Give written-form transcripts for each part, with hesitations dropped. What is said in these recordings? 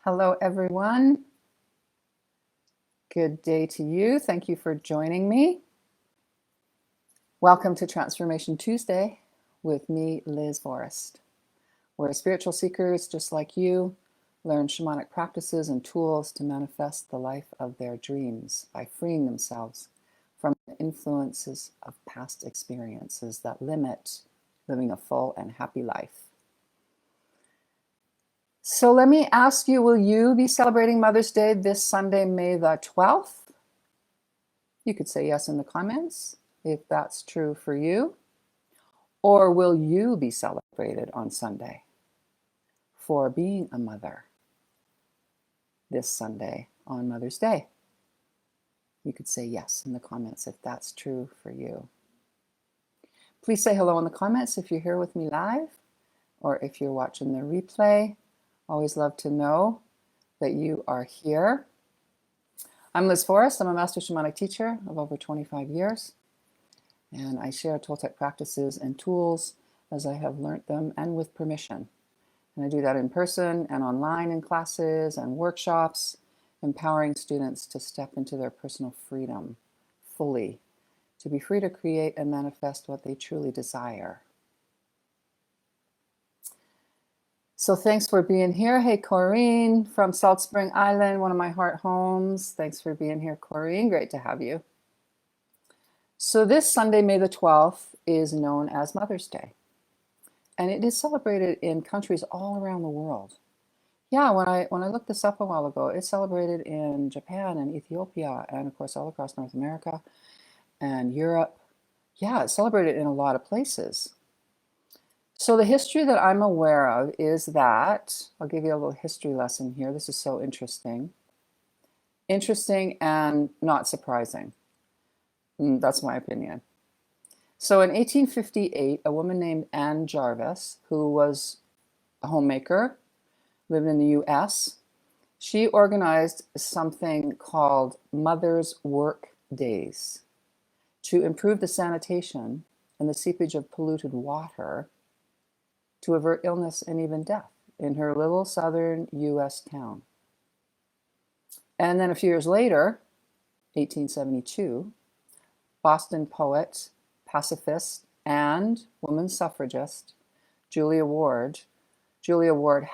Hello, everyone. Good day to you. Thank you for joining me. Welcome to Transformation Tuesday with me, Liz Forrest, where spiritual seekers just like you learn shamanic practices and tools to manifest the life of their dreams by freeing themselves from the influences of past experiences that limit living a full and happy life. So let me ask you, will you be celebrating Mother's Day this Sunday, May the 12th? You could say yes in the comments if that's true for you. Or will you be celebrated on Sunday for being a mother this Sunday on Mother's Day? You could say yes in the comments if that's true for you. Please say hello in the comments if you're here with me live or if you're watching the replay. Always love to know that you are here. I'm Liz Forrest. I'm a master shamanic teacher of over 25 years. And I share Toltec practices and tools as I have learned them and with permission. And I do that in person and online in classes and workshops, empowering students to step into their personal freedom fully, to be free to create and manifest what they truly desire. So thanks for being here. Hey, Corrine from Salt Spring Island, one of my heart homes. Thanks for being here, Corrine. Great to have you. So this Sunday, May the 12th, is known as Mother's Day. And it is celebrated in countries all around the world. Yeah, when I looked this up a while ago, it's celebrated in Japan and Ethiopia and, of course, all across North America and Europe. Yeah, it's celebrated in a lot of places. So the history that I'm aware of is that, I'll give you a little history lesson here. This is so interesting. Interesting and not surprising. That's my opinion. So in 1858, a woman named Anne Jarvis, who was a homemaker, lived in the US, she organized something called Mother's Work Days to improve the sanitation and the seepage of polluted water to avert illness and even death in her little southern US town. And then a few years later, 1872, Boston poet, pacifist, and woman suffragist Julia Ward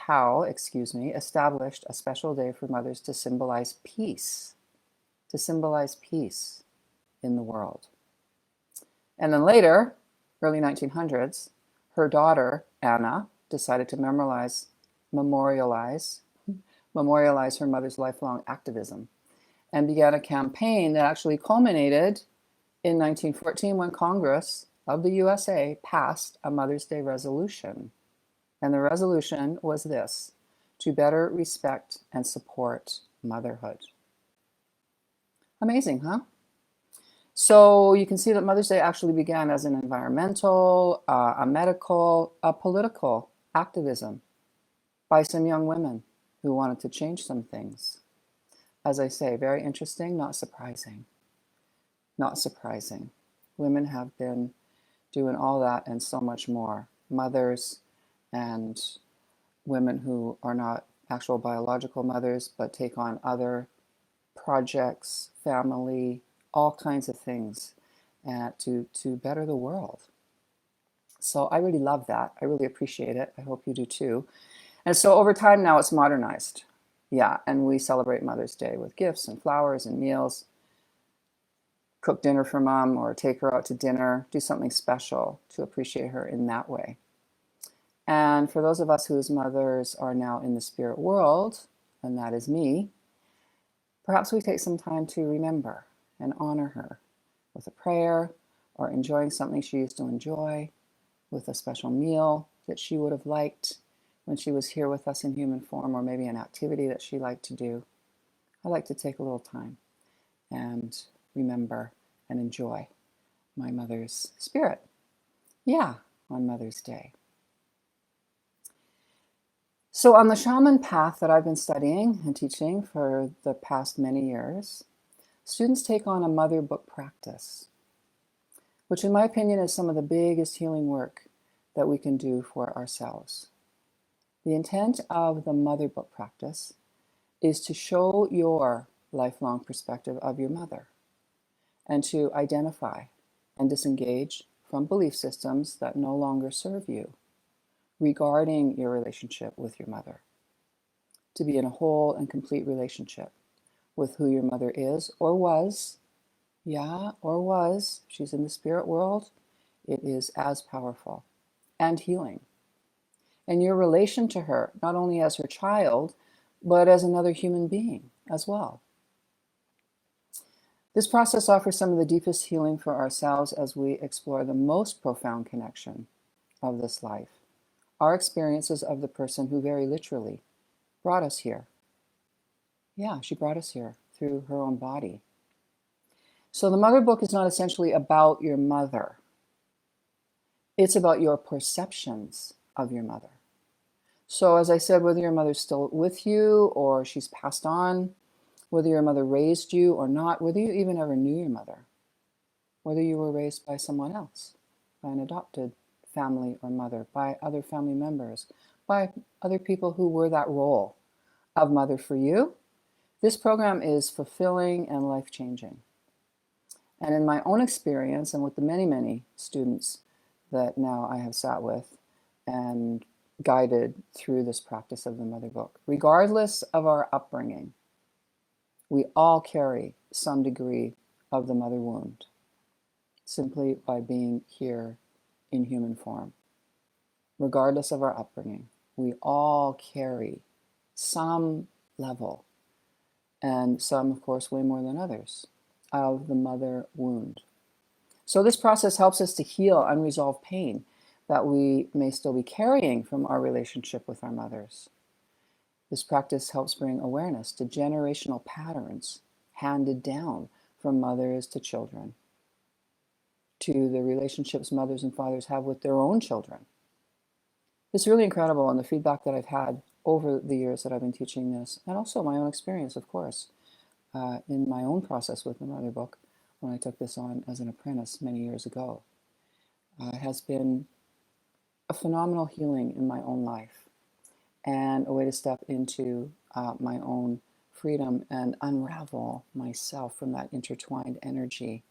Howe, established a special day for mothers to symbolize peace in the world. And then later, early 1900s, her daughter, Anna, decided to memorialize her mother's lifelong activism and began a campaign that actually culminated in 1914 when Congress of the USA passed a Mother's Day resolution. And the resolution was this: to better respect and support motherhood. Amazing, huh? So you can see that Mother's Day actually began as an environmental, a medical, a political activism by some young women who wanted to change some things. As I say, very interesting, not surprising. Not surprising. Women have been doing all that and so much more. Mothers and women who are not actual biological mothers but take on other projects, family, all kinds of things to better the world. So I really love that. I really appreciate it. I hope you do too. And so over time now it's modernized. Yeah, and we celebrate Mother's Day with gifts and flowers and meals. Cook dinner for mom or take her out to dinner, do something special to appreciate her in that way. And for those of us whose mothers are now in the spirit world, and that is me, perhaps we take some time to remember and honor her with a prayer or enjoying something she used to enjoy, with a special meal that she would have liked when she was here with us in human form, or maybe an activity that she liked to do. I like to take a little time and remember and enjoy my mother's spirit. Yeah, on Mother's Day. So on the shaman path that I've been studying and teaching for the past many years, students take on a mother book practice, which in my opinion is some of the biggest healing work that we can do for ourselves. The intent of the mother book practice is to show your lifelong perspective of your mother and to identify and disengage from belief systems that no longer serve you regarding your relationship with your mother. To be in a whole and complete relationship with who your mother is or was. Yeah, or was. She's in the spirit world. It is as powerful and healing. And your relation to her, not only as her child, but as another human being as well. This process offers some of the deepest healing for ourselves as we explore the most profound connection of this life, our experiences of the person who very literally brought us here. Yeah, she brought us here through her own body. So the mother book is not essentially about your mother. It's about your perceptions of your mother. So as I said, whether your mother's still with you or she's passed on, whether your mother raised you or not, whether you even ever knew your mother, whether you were raised by someone else, by an adopted family or mother, by other family members, by other people who were that role of mother for you, this program is fulfilling and life-changing. And in my own experience and with the many, many students that now I have sat with and guided through this practice of the mother book, regardless of our upbringing, we all carry some degree of the mother wound simply by being here in human form. Regardless of our upbringing, we all carry some level, and some, of course, way more than others, of the mother wound. So this process helps us to heal unresolved pain that we may still be carrying from our relationship with our mothers. This practice helps bring awareness to generational patterns handed down from mothers to children, to the relationships mothers and fathers have with their own children. It's really incredible, and the feedback that I've had over the years that I've been teaching this, and also my own experience, of course, in my own process with the mother book, when I took this on as an apprentice many years ago, has been a phenomenal healing in my own life and a way to step into my own freedom and unravel myself from that intertwined energy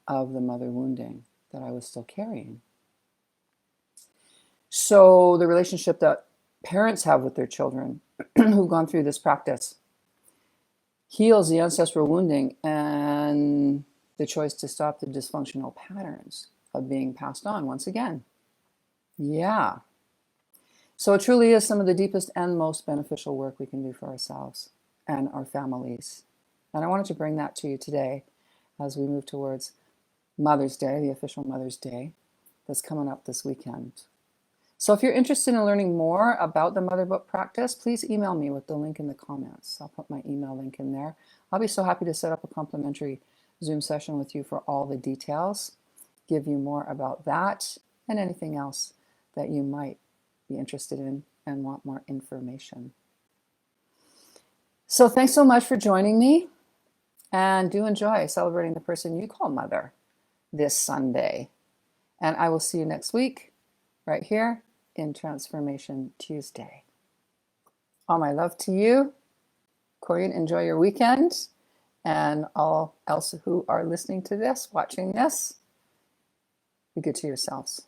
of the mother wounding that I was still carrying. So the relationship that parents have with their children who've gone through this practice heals the ancestral wounding and the choice to stop the dysfunctional patterns of being passed on once again. Yeah. So it truly is some of the deepest and most beneficial work we can do for ourselves and our families. And I wanted to bring that to you today as we move towards Mother's Day, the official Mother's Day that's coming up this weekend. So if you're interested in learning more about the mother book practice, please email me with the link in the comments. I'll put my email link in there. I'll be so happy to set up a complimentary Zoom session with you for all the details, give you more about that and anything else that you might be interested in and want more information. So thanks so much for joining me, and do enjoy celebrating the person you call mother this Sunday. And I will see you next week right here in Transformation Tuesday. All my love to you. Corian, enjoy your weekend. And all else who are listening to this, watching this, be good to yourselves.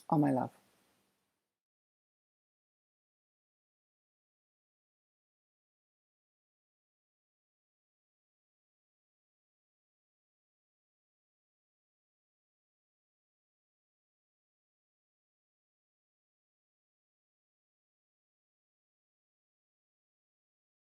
All my love.